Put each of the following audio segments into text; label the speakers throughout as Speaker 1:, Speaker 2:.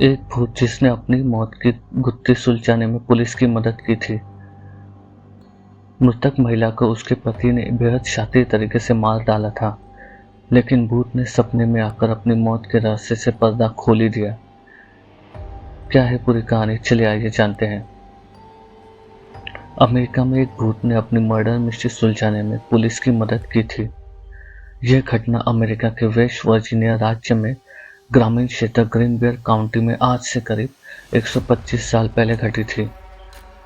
Speaker 1: एक भूत जिसने अपनी मौत की गुत्थी सुलझाने में पुलिस की मदद की थी। मृतक महिला को उसके पति ने बेहद शातिर तरीके से मार डाला था, लेकिन भूत ने सपने में आकर अपनी मौत के रहस्य से पर्दा खोल ही दिया। क्या है पूरी कहानी, चलिए आइए जानते हैं। अमेरिका में एक भूत ने अपनी मर्डर मिस्ट्री सुलझाने में पुलिस की मदद की थी। यह घटना अमेरिका के वेस्ट वर्जीनिया राज्य में ग्रामीण क्षेत्र ग्रीन बेयर काउंटी में आज से करीब 125 साल पहले घटी थी।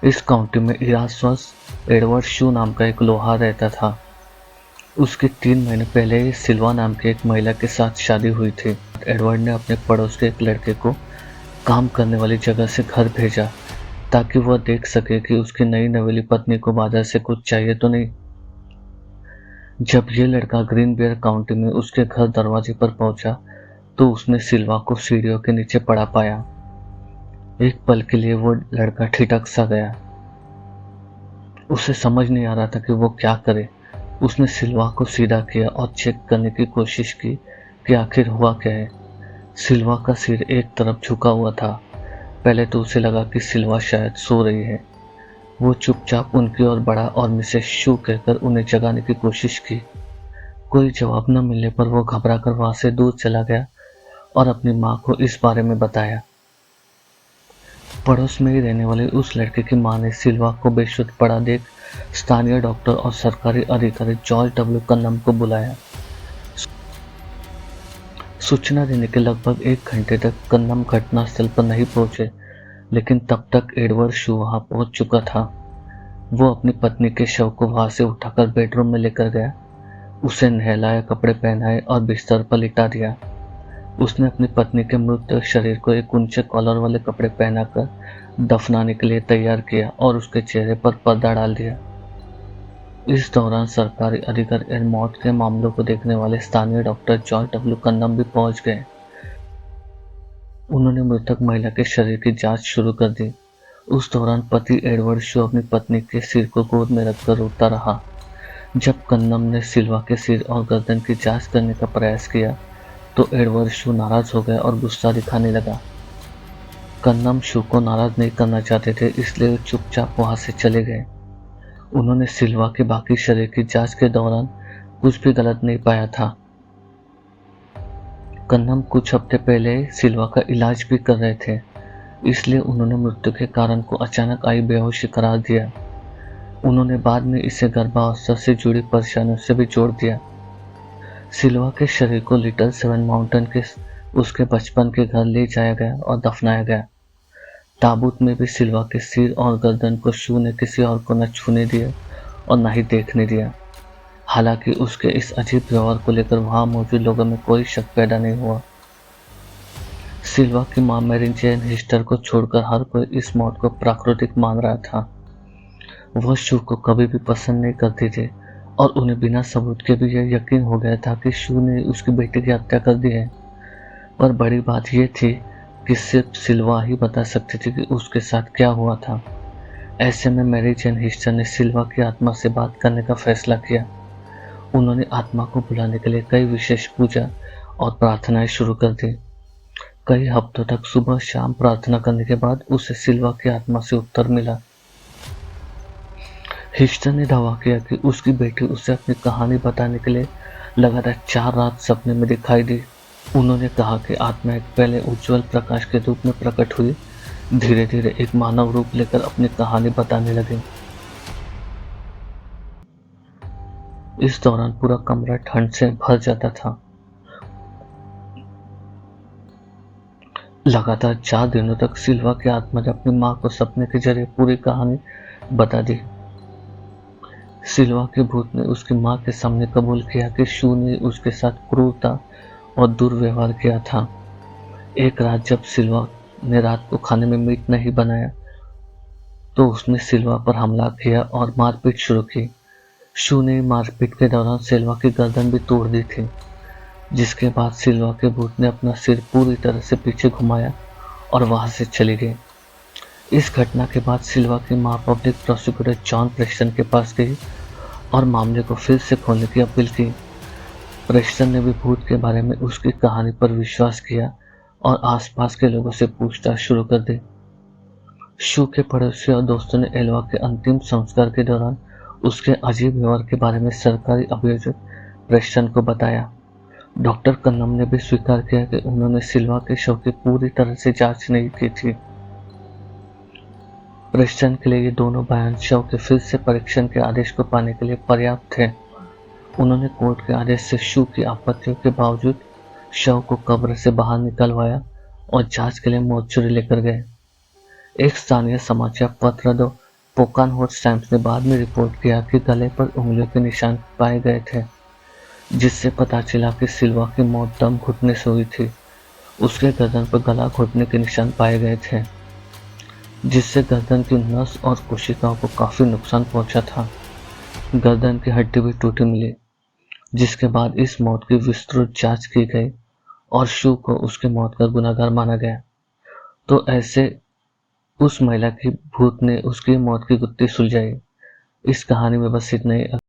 Speaker 1: इस काउंटी में इरासमस एडवर्ड शू नाम का एक लोहार रहता था। उसकी 3 महीने पहले ही सिल्वा नाम की एक महिला के साथ शादी हुई थी। एडवर्ड ने अपने पड़ोस के एक लड़के को काम करने वाली जगह से घर भेजा ताकि वह देख सके कि उसकी नई नवेली पत्नी को बाजार से कुछ चाहिए तो नहीं। जब यह लड़का ग्रीन बेयर काउंटी में उसके घर दरवाजे पर पहुंचा तो उसने सिल्वा को सीढ़ियों के नीचे पड़ा पाया। एक पल के लिए वो लड़का ठिठक सा गया। उसे समझ नहीं आ रहा था कि वो क्या करे। उसने सिल्वा को सीधा किया और चेक करने की कोशिश की कि आखिर हुआ क्या है। सिल्वा का सिर एक तरफ झुका हुआ था। पहले तो उसे लगा कि सिल्वा शायद सो रही है। वो चुपचाप उनकी ओर बढ़ा और मिसेस शू कहकर उन्हें जगाने की कोशिश की। कोई जवाब न मिलने पर वो घबराकर वहां से दूर चला गया और अपनी माँ को इस बारे में बताया। पड़ोस में ही रहने वाले उस लड़के की माँ ने सिल्वा को बेशुद्ध पड़ा देख स्थानीय डॉक्टर और सरकारी अधिकारी जॉर्ज डब्ल्यू कन्नम को बुलाया। सूचना देने के लगभग 1 घंटे तक कन्नम घटनास्थल पर नहीं पहुंचे, लेकिन तब तक एडवर्ड शू वहां पहुंच चुका था। वो अपनी पत्नी के शव को वहां से उठाकर बेडरूम में लेकर गया, उसे नहलाया, कपड़े पहनाए और बिस्तर पर लिटा दिया। उसने अपनी पत्नी के मृत शरीर को एक ऊंचे कॉलर वाले कपड़े पहनाकर दफनाने के लिए तैयार किया और उसके चेहरे पर पर्दा डाल दिया। इस दौरान सरकारी अधिकारी और मौत के मामलों को देखने वाले स्थानीय डॉक्टर जॉर्ज डब्ल्यू कन्नम भी पहुंच गए। उन्होंने मृतक महिला के शरीर की जांच शुरू कर दी। उस दौरान पति एडवर्ड शू अपनी पत्नी के सिर को गोद में रखकर रोता रहा। जब कन्नम ने सिल्वा के सिर और गर्दन की जांच करने का प्रयास किया तो एडवर्ड शू नाराज हो गया और गुस्सा दिखाने लगा। कन्नम शू को नाराज नहीं करना चाहते थे, इसलिए चुपचाप वहां से चले गए। उन्होंने सिल्वा के बाकी शरीर की जांच के दौरान कुछ भी गलत नहीं पाया था। कन्नम कुछ हफ्ते पहले सिल्वा का इलाज भी कर रहे थे, इसलिए उन्होंने मृत्यु के कारण को अचानक आई बेहोशी करार दिया। उन्होंने बाद में इसे गर्भावस्था से जुड़ी परेशानियों से भी जोड़ दिया। सिल्वा के शरीर को लिटिल सेवन माउंटेन के उसके बचपन के घर ले जाया गया और दफनाया गया। ताबूत में भी सिल्वा के सिर और गर्दन को शू ने किसी और को न छूने दिया और न ही देखने दिया। हालांकि उसके इस अजीब व्यवहार को लेकर वहां मौजूद लोगों में कोई शक पैदा नहीं हुआ। सिल्वा की मां मैरी जेन हिस्टर को छोड़कर हर कोई इस मौत को प्राकृतिक मान रहा था। वह शू को कभी भी पसंद नहीं करती थी और उन्हें बिना सबूत के भी यह यकीन हो गया था कि शू ने उसकी बेटी की हत्या कर दी है। पर बड़ी बात यह थी कि सिर्फ सिल्वा ही बता सकती थी कि उसके साथ क्या हुआ था। ऐसे में मैरी जेन हिस्टर ने सिल्वा की आत्मा से बात करने का फैसला किया। उन्होंने आत्मा को बुलाने के लिए कई विशेष पूजा और प्रार्थनाएं शुरू कर दी। कई हफ्तों तक सुबह शाम प्रार्थना करने के बाद उसे सिल्वा की आत्मा से उत्तर मिला। हिस्टर ने दावा किया कि उसकी बेटी उसे अपनी कहानी बताने के लिए लगातार 4 रात सपने में दिखाई दी। उन्होंने कहा कि आत्मा एक पहले उज्जवल प्रकाश के रूप में प्रकट हुई, धीरे धीरे एक मानव रूप लेकर अपनी कहानी बताने लगी। इस दौरान पूरा कमरा ठंड से भर जाता था। लगातार 4 दिनों तक सिल्वा की आत्मा ने अपनी मां को सपने के जरिए पूरी कहानी बता दी। सिल्वा के भूत ने उसकी मां के सामने कबूल किया कि शू ने उसके साथ क्रूरता और दुर्व्यवहार किया था। एक रात जब सिल्वा ने रात को खाने में मीट नहीं बनाया तो उसने सिल्वा पर हमला किया और मारपीट शुरू की। शू ने मारपीट के दौरान सिल्वा की गर्दन भी तोड़ दी थी, जिसके बाद सिल्वा के भूत ने अपना सिर पूरी तरह से पीछे घुमाया और वहां से चली गई। इस घटना के बाद सिल्वा की मां पब्लिक प्रोसिक्यूटर जॉन प्रेस्टन के पास गई और मामले को फिर से खोलने की अपील की। प्रेस्टन ने भी भूत के बारे में उसकी कहानी पर विश्वास किया और आसपास के लोगों से पूछताछ शुरू कर दी। शू के पड़ोसी और दोस्तों ने एल्वा के अंतिम संस्कार के दौरान उसके अजीब व्यवहार के बारे में सरकारी अभियोजक प्रेस्टन को बताया। डॉक्टर कन्नम ने भी स्वीकार किया कि उन्होंने सिल्वा के शव की पूरी तरह से जांच नहीं की थी। प्रेस्टन के लिए ये दोनों बयान शव के फिर से परीक्षण के आदेश को पाने के लिए पर्याप्त थे। उन्होंने कोर्ट के आदेश से शू की आपत्तियों के बावजूद शव को कब्र से बाहर निकलवाया और जांच के लिए मोर्चरी लेकर गए। एक स्थानीय समाचार पत्र द पोकानहोर्स टाइम्स ने बाद में रिपोर्ट किया कि गले पर उंगलियों के निशान पाए गए थे, जिससे पता चला कि सिल्वा की मौत दम घुटने से हुई थी। उसके गर्दन पर गला घोटने के निशान पाए गए थे, जिससे गर्दन की नस और कोशिकाओं को काफी नुकसान पहुंचा था। गर्दन की हड्डी भी टूटी मिली, जिसके बाद इस मौत की विस्तृत जांच की गई और शू को उसकी मौत का गुनहगार माना गया। तो ऐसे उस महिला की भूत ने उसकी मौत की गुत्थी सुलझाई। इस कहानी में बस इतना ही।